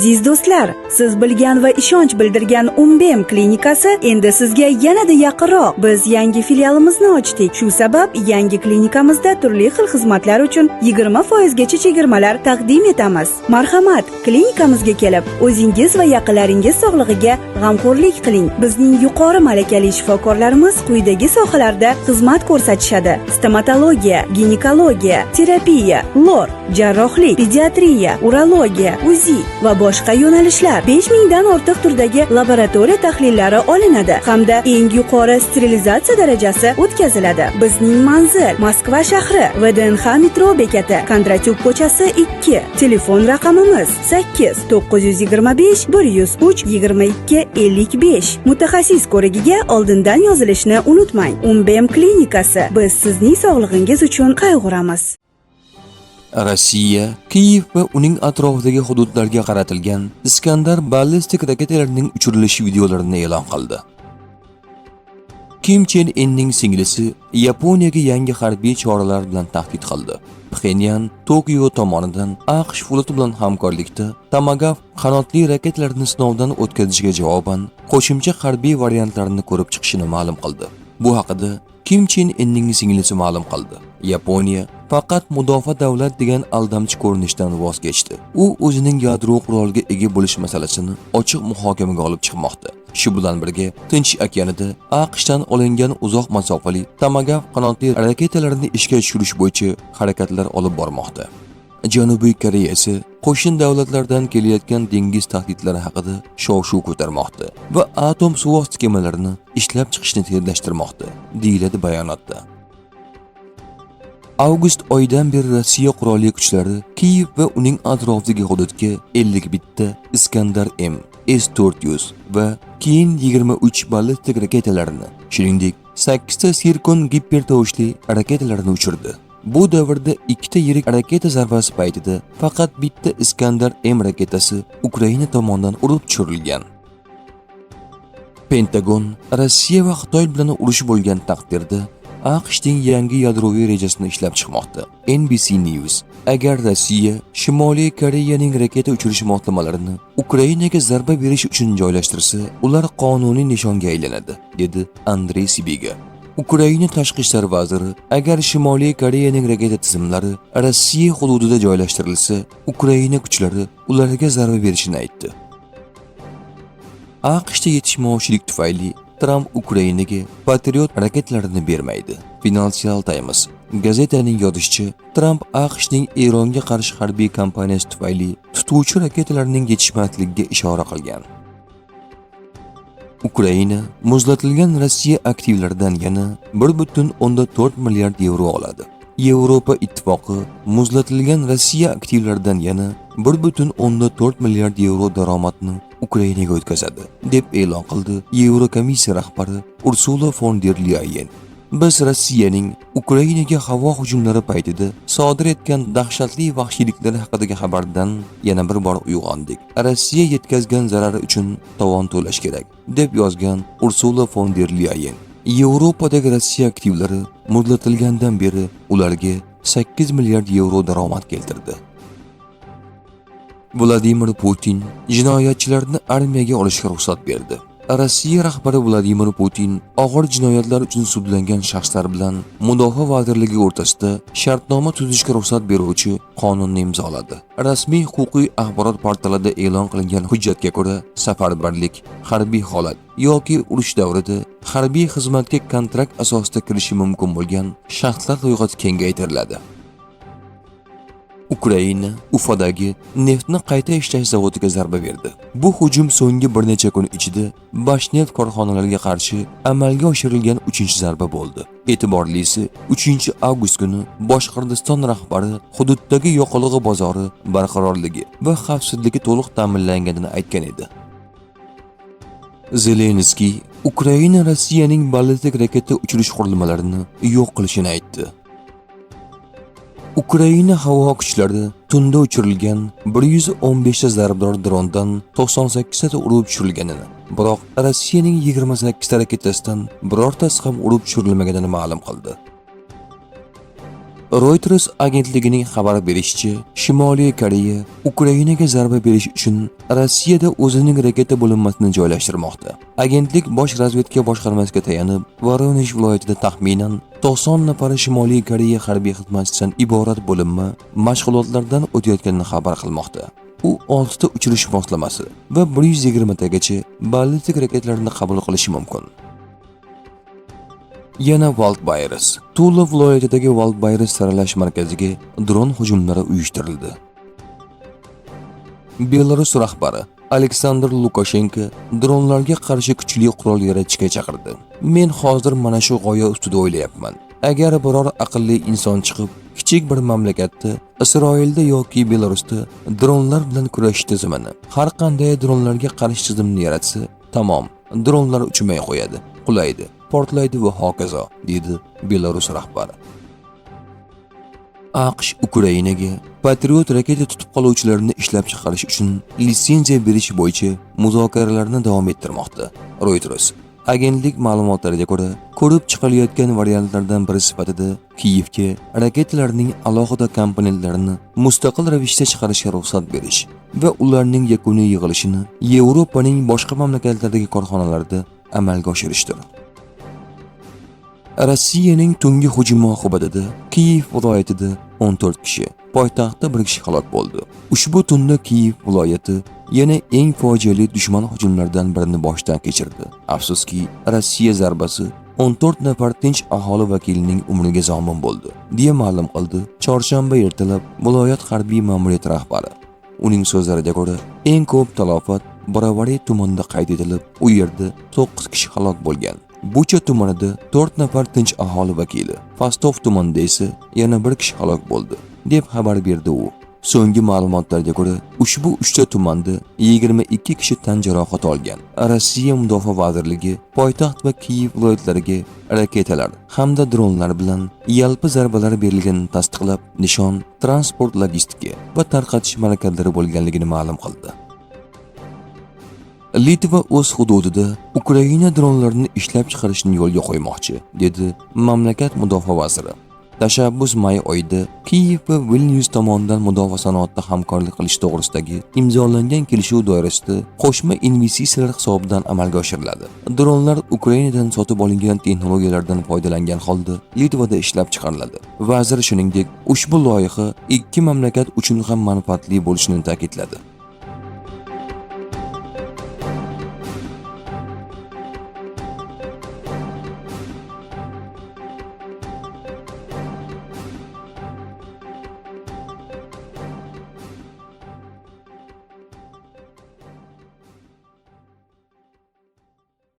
Aziz do'stlar, siz bilgan va ishonch bildirgan Umbem klinikasi endi sizga yanada yaqinroq. Biz yangi filialimizni ochdik. Shu sabab yangi klinikamizda turli xil xizmatlar uchun 20% gacha chegirmalar taqdim etamiz. Marhamat, klinikamizga kelib, o'zingiz va yaqinlaringiz sog'lig'iga g'amxo'rlik qiling. Bizning yuqori malakali shifokorlarimiz quyidagi sohalarda xizmat ko'rsatishadi: stomatologiya, ginekologiya, terapiya, lor, jarrohlik, pediatriya, urologiya, UZI va boshqa yo'nalishlar. 5000 dan ortiq turdagi laboratoriya tahlillari olinadi hamda eng yuqori sterilizatsiya darajasi o'tkaziladi. Bizning manzil Moskva shahri, VDNX metro bekati, Kondratyuk ko'chasi 2. Telefon raqamimiz 8 925 103 22 55. Mutaxassis ko'rigiga oldindan yozilishni unutmang. Umbem klinikasi. Biz sizning sog'lig'ingiz uchun qayg'uramiz. Rossiya, Kiyev va uning atrofidagi hududlarga qaratilgan Iskandar ballistik raketalarining uchirilishi videolarini e'lon qildi. Kim Chen Inning singlisi Yaponiyaga yangi harbiy choralar bilan tahdid qildi. Pxenyan Tokio tomonidan AQSh floti bilan hamkorlikda Tomahawk qanotli raketalarini sinovdan o'tkazishga javoban qo'shimcha harbiy variantlarini ko'rib chiqishini ma'lum qildi. Bu haqida Kim Chen Inning singlisi ma'lum qildi. Yaponiya faqat mudofaa davlat degan aldamchi ko'rinishdan voz kechdi. U o'zining yadro quroliga ega bo'lish masalasini ochiq muhokamaga olib chiqmoqda. Shu bilan birga Tinch okeanida AQShdan olingan uzoq masofali Tomahawk qanotli raketalarini ishga tushirish bo'yicha harakatlar olib bormoqda. Janubiy Koreya esa qo'shni davlatlardan kelayotgan dengiz tahdidlari haqida shov-shuv ko'tarmoqda va atom suvosti kemalarini ishlab chiqishni tezlashtirmoqda, deyiladi bayonotda. Avgust oyidan beri Rossiya qurolli kuchlari Kiyev va uning atrofidagi hududga 51 ta Iskandar M, S-400 va keyin 23 ballistik raketalarini, shuningdek 8 ta Sirkon gipertovushli raketalarini uchirdi. Bu davrda 2 ta yirik raketa zarbasi paytida faqat bitta Iskandar M raketasi Ukraina tomonidan urib tushirilgan. Pentagon Rossiya va Xitoy bilan urush bo'lgan taqdirda AQShning yangi yadroviy rejasini ishlab chiqmoqda. NBC News: agar Rossiya Shimoliy Koreyaning raketa uchirish moslamalarini Ukrainaga zarba berish uchun joylashtirsa, ular qonuniy nishonga aylanadi, dedi Andrey Sibiga. Ukraina tashqi ishlar vaziri agar Shimoliy Koreyaning raketa tizimlari Rossiya hududida joylashtirilsa, Ukraina kuchlari ularga zarba berishini aytdi. AQShda yetishmovchilik tufayli Trump Ukrainaga Patriot raketalarini bermaydi. Financial Times gazetaning yozishicha, Trump AQShning Eronga qarshi harbiy kampaniyasi tufayli tutuvchi raketalarning yetishmasligiga ishora qilgan. Ukraina muzlatilgan Rossiya aktivlaridan yana 1.4 milliard yevro oladi. Yevropa ittifoqi muzlatilgan Rossiya aktivlaridan yana 1.4 milliard yevro daromadni Ukrainaga o'tkazadi, deb e'lon qildi Yevrokomissiya rahbari Ursula von der Leyen. Biz Rossiyaning Ukrainaga havo hujumlari paytida sodir etgan dahshatli vahshiyliklar haqidagi xabardan yana bir bor uyg'ondik. Rossiya yetkazgan zarari uchun tovon to'lash kerak, deb yozgan Ursula von der Leyen. Yevropadagi Rossiya aktivlari muzlatilgandan beri ularga 8 milliard yevro daromad keltirdi. Vladimir Putin jinoyatchilarni armiyaga olishga ruxsat berdi. Rossiya rahbari Vladimir Putin og'ir jinoyatlar uchun sudlangan shaxslar bilan Mudofaa vazirligi o'rtasida shartnoma tuzishga ruxsat beruvchi qonunni imzoladi. Rasmiy huquqiy axborot portalida e'lon qilingan hujjatga ko'ra, safarbarlik, harbiy holat yoki urush davrida harbiy xizmatga kontrakt asosida kirishi mumkin bo'lgan shaxslar ro'yxati kengaytiriladi. Ukraina Ufadagi neftni qayta ishlash zavodiga zarba berdi. Bu hujum so'nggi bir necha kun ichida Bashneft korxonalariga qarshi amalga oshirilgan 3-zarba bo'ldi. E'tiborlisi, 3-avgust kuni Boshqirdiston rahbari hududdagi yoqilg'i bozori barqarorligi va xavfsizligi to'liq ta'minlanganini aytgan edi. Zelenskiy Ukraina Rossiyaning ballistik raketa uchirish qurilmalarini yo'q qilishini aytdi. Ukraina havo kuchlari tunda uchirilgan 115 ta zarbdor drondan 98 ta urib tushirilganini, biroq Rossiyaning 28 ta raketasidan birortasi ham urib tushirilmaganini ma'lum qildi. Reuters agentligining xabar berishicha, Shimoliy Koreya Ukrainaga zarba berish uchun Rossiyada o'zining raketa bo'linmasini joylashtirmoqda. Agentlik bosh razvedka boshqarmasiga tayanib, Voronezh viloyatida taxminan 90 nafar Shimoliy Koreya harbiy xizmatchisidan iborat bo'linma mashg'ulotlardan o'tayotganini xabar qilmoqda. U 6 ta uchirish moslamasi va 120 tagacha ballistik raketlarni qabul qilishi mumkin. Yana Wildvirus. Tula viloyatidagi Wildvirus saralash markaziga dron hujumlari uyushtirildi. Belarus rahbari Aleksandr Lukashenko dronlarga qarshi kuchli qurol yaratishga chaqirdi. Men hozir mana shu g'oya ustida o'ylayapman. Agar biror aqlli inson chiqib, kichik bir mamlakatda, Isroilda yoki Belarusda dronlar bilan kurashish tizimini, har qanday dronlarga qarshi tizimni yaratsa, tamom, dronlar uchmay qo'yadi, qulaydi, portlaydi va hokazo, dedi Belarus rahbari. AQSh Ukrainaga Patriot raketa tutib qoluvchilarini ishlab chiqarish uchun litsenziya berish bo'yicha muzokaralarni davom ettirmoqda. Reuters agentlik ma'lumotlariga ko'ra, ko'rib chiqilayotgan variantlardan biri sifatida Kiyevga raketalarning alohida komponentlarini mustaqil ravishda chiqarishga ruxsat berish va ularning yakuniy yig'ilishini Yevropaning boshqa mamlakatlaridagi korxonalarda amalga oshirishdir. Rossiyaning tungi hujumi oqibatida Kiyev viloyatida 14 kishi, poytaxtda 1 kishi halok bo'ldi. Ushbu tunda Kiyev viloyati yana eng fojiali dushman hujumlaridan birini boshdan kechirdi. Afsuski, Rossiya zarbasi 14 nafar tinch aholi vakilining umriga zomin bo'ldi, deya ma'lum qildi chorshanba ertalab viloyat harbiy ma'muriyati rahbari. Uning so'zlariga ko'ra, eng ko'p talofat Borovariy tumanida qayd etilib, u yerda 9 kishi halok bo'lgan. Bucha tumanida 4 nafar tinch aholi vakili, Fastov tumanida esa yana 1 kishi halok bo'ldi, deb xabar berdi u. So'nggi ma'lumotlarga ko'ra, ushbu 3 ta tumanda 22 kishi tan jarohati olgan. Rossiya Mudofaa vazirligi poytaxt va Kiyev viloyatlariga raketalar hamda dronlar bilan yalpi zarbalar berilganini tasdiqlab, nishon transport logistika va tarqatish markazlari bo'lganligini ma'lum qildi. Litva o'z hududida Ukraina dronlarini ishlab chiqarishni yo'lga qo'ymoqchi, dedi mamlakat mudofaa vaziri. Tashabbus may oyida Kiyev va Vilnius tomonidan mudofaa sanoatida hamkorlik qilish to'g'risidagi imzolangan kelishuv doirasida qo'shma investitsiyalar hisobidan amalga oshiriladi. Dronlar Ukrainadan sotib olingan texnologiyalardan foydalangan holda Litvada ishlab chiqariladi. Vazir shuningdek, ushbu loyiha ikki mamlakat uchun ham manfaatli bo'lishini ta'kidladi.